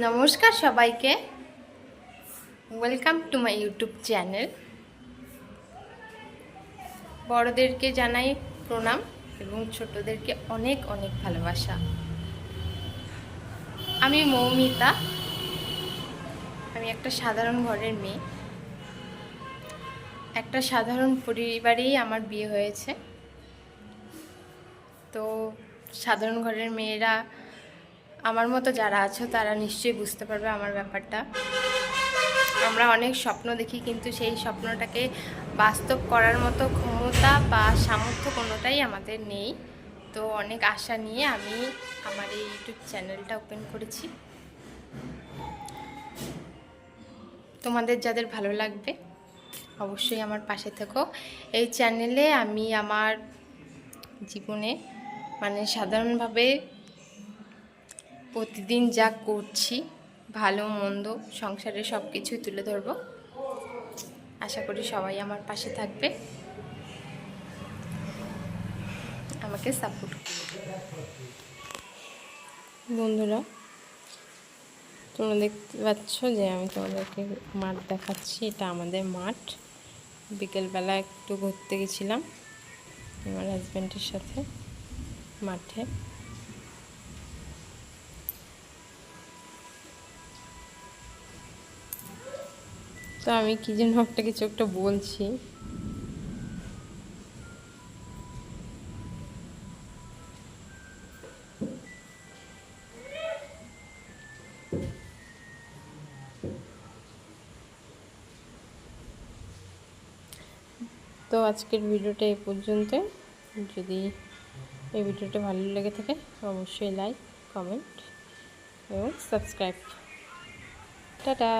নমস্কার সবাইকে, welcome to my YouTube channel. বড়দেরকে জানাই প্রণাম এবং ছোটদেরকে অনেক অনেক ভালোবাসা। আমি মৌমিতা, আমি একটা সাধারণ ঘরের মেয়ে। একটা সাধারণ পরিবারেই আমার বিয়ে হয়েছে। তো সাধারণ ঘরের মেয়েরা আমার মতো যারা আছো তারা নিশ্চয়ই বুঝতে পারবে আমার ব্যাপারটা। আমরা অনেক স্বপ্ন দেখি, কিন্তু সেই স্বপ্নটাকে বাস্তব করার মতো ক্ষমতা বা সামর্থ্য কোনোটাই আমাদের নেই। তো অনেক আশা নিয়ে আমি আমার এই ইউটিউব চ্যানেলটা ওপেন করেছি। তোমাদের যাদের ভালো লাগবে অবশ্যই আমার পাশে থেকো। এই চ্যানেলে আমি আমার জীবনে সাধারণভাবে প্রতিদিন যা করছি, ভালো মন্দ সংসারে সব কিছুই তুলে ধরবো। আশা করি সবাই আমার পাশে থাকবে, আমাকে সাপোর্ট করবে। বন্ধুরা, তোমরা দেখতে পাচ্ছ যে আমি তোমাদেরকে মাঠ দেখাচ্ছি। এটা আমাদের মাঠ। বিকেলবেলা একটু ঘুরতে গেছিলাম আমার হাজব্যান্ডের সাথে মাঠে। তো আমি কি যেন একটা কিছু একটা বলছি। তো আজকের ভিডিওটা এই পর্যন্ত। যদি এই ভিডিওটা ভালো লেগে থাকে অবশ্যই লাইক, কমেন্ট এবং সাবস্ক্রাইব। টাটা।